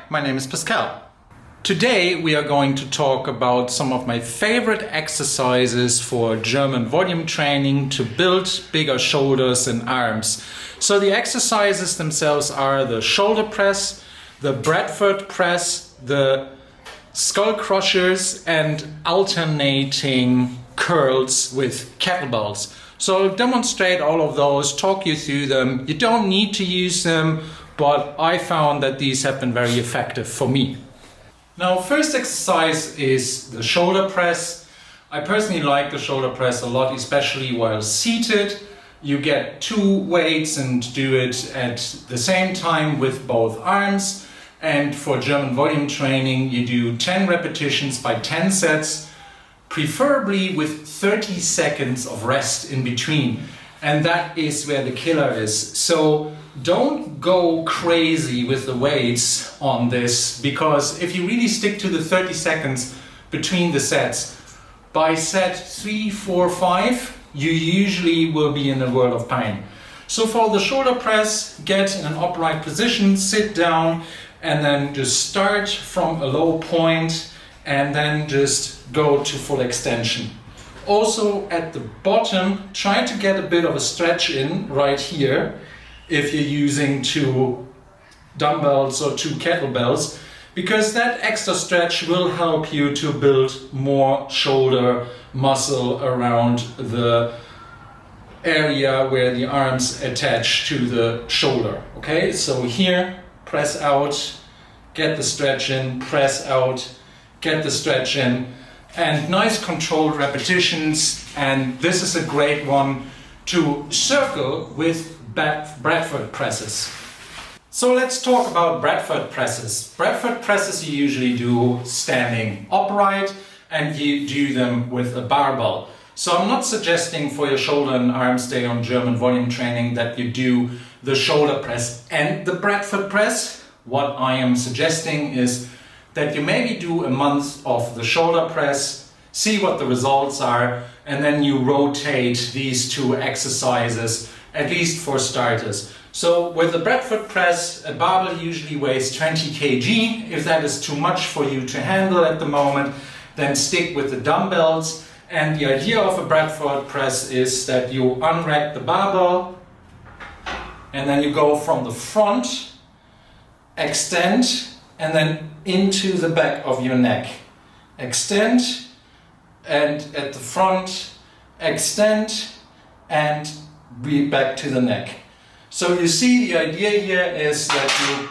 my name is Pascal. Today we are going to talk about some of my favorite exercises for German volume training to build bigger shoulders and arms. So the exercises themselves are the shoulder press, the Bradford press, the Skullcrushers, and alternating curls with kettlebells. So I'll demonstrate all of those, talk you through them. You don't need to use them, but I found that these have been very effective for me. Now, first exercise is the shoulder press. I personally like the shoulder press a lot, especially while seated. You get two weights and do it at the same time with both arms. And for German volume training, you do 10 repetitions by 10 sets, preferably with 30 seconds of rest in between. And that is where the killer is. So don't go crazy with the weights on this, because if you really stick to the 30 seconds between the sets, by set 3, 4, 5, you usually will be in a world of pain. So for the shoulder press, get in an upright position, sit down, and then just start from a low point and then just go to full extension. Also at the bottom, try to get a bit of a stretch in right here if you're using two dumbbells or two kettlebells, because that extra stretch will help you to build more shoulder muscle around the area where the arms attach to the shoulder. Okay, so here, press out, get the stretch in, press out, get the stretch in, and nice controlled repetitions. And this is a great one to circle with Bradford presses. So let's talk about Bradford presses. Bradford presses you usually do standing upright, and you do them with a barbell. So I'm not suggesting for your shoulder and arms day on German volume training that you do the shoulder press and the Bradford press. What I am suggesting is that you maybe do a month of the shoulder press, see what the results are, and then you rotate these two exercises, at least for starters. So with the Bradford press, a barbell usually weighs 20 kg. If that is too much for you to handle at the moment, then stick with the dumbbells. And the idea of a Bradford press is that you unrack the barbell, and then you go from the front, extend, and then into the back of your neck. Extend, and at the front, extend, and be back to the neck. So you see, the idea here is that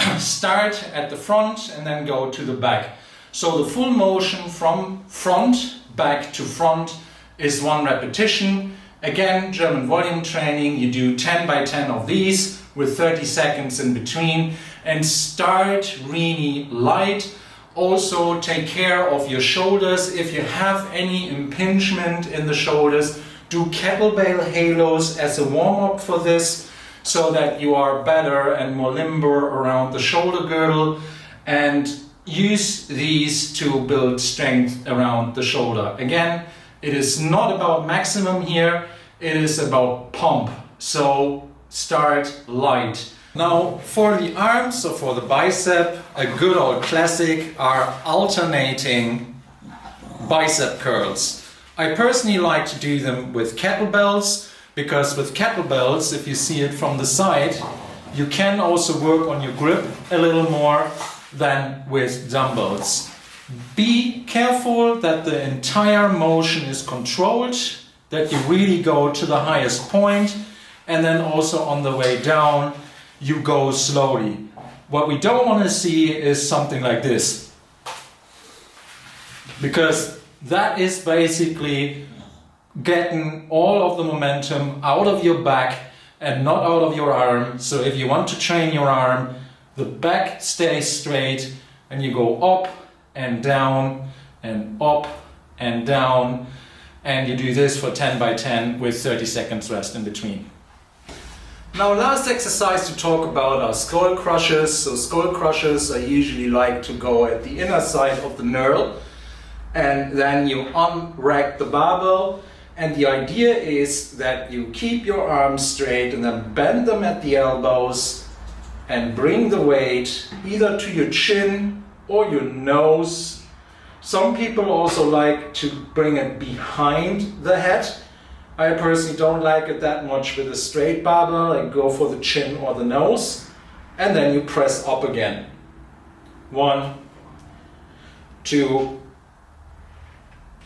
you start at the front and then go to the back. So the full motion from front, back to front is 1 repetition. Again, German volume training, you do 10 by 10 of these with 30 seconds in between, and start really light. Also take care of your shoulders. If you have any impingement in the shoulders, do kettlebell halos as a warm-up for this, so that you are better and more limber around the shoulder girdle, and use these to build strength around the shoulder. Again, it is not about maximum here, it is about pump. So start light. Now for the arms, so for the bicep, a good old classic are alternating bicep curls. I personally like to do them with kettlebells, because with kettlebells, if you see it from the side, you can also work on your grip a little more than with dumbbells. Be careful that the entire motion is controlled, that you really go to the highest point, and then also on the way down you go slowly. What we don't want to see is something like this, because that is basically getting all of the momentum out of your back and not out of your arm. So if you want to train your arm, the back stays straight and you go up and down and up and down, and you do this for 10 by 10 with 30 seconds rest in between. Now, last exercise to talk about are Skullcrushers. So Skullcrushers, I usually like to go at the inner side of the knurl, and then you unrack the barbell, and the idea is that you keep your arms straight and then bend them at the elbows and bring the weight either to your chin or your nose. Some people also like to bring it behind the head. I personally don't like it that much with a straight barbell. I go for the chin or the nose, and then you press up again. 1, 2,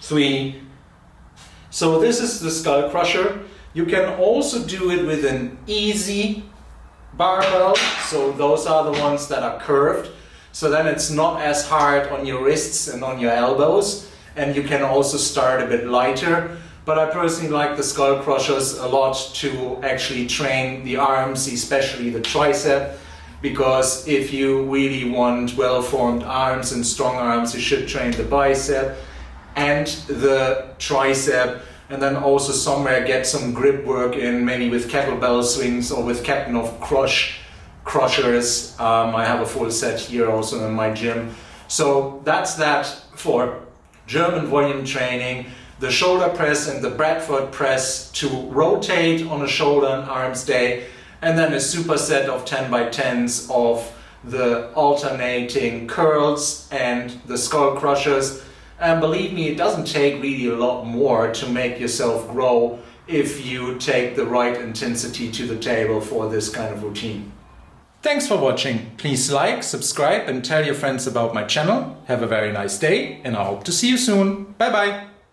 3. So this is the skull crusher. You can also do it with an easy barbell. So those are the ones that are curved. So then it's not as hard on your wrists and on your elbows. And you can also start a bit lighter. But I personally like the skull crushers a lot to actually train the arms, especially the tricep. Because if you really want well-formed arms and strong arms, you should train the bicep and the tricep, and then also somewhere get some grip work in, maybe with kettlebell swings or with Captain of Crushers. I have a full set here also in my gym. So that's that for German volume training. The shoulder press and the Bradford press to rotate on a shoulder and arms day. And then a superset of 10 by 10s of the alternating curls and the skull crushers. And believe me, it doesn't take really a lot more to make yourself grow if you take the right intensity to the table for this kind of routine. Thanks for watching. Please like, subscribe and tell your friends about my channel. Have a very nice day and I hope to see you soon. Bye bye.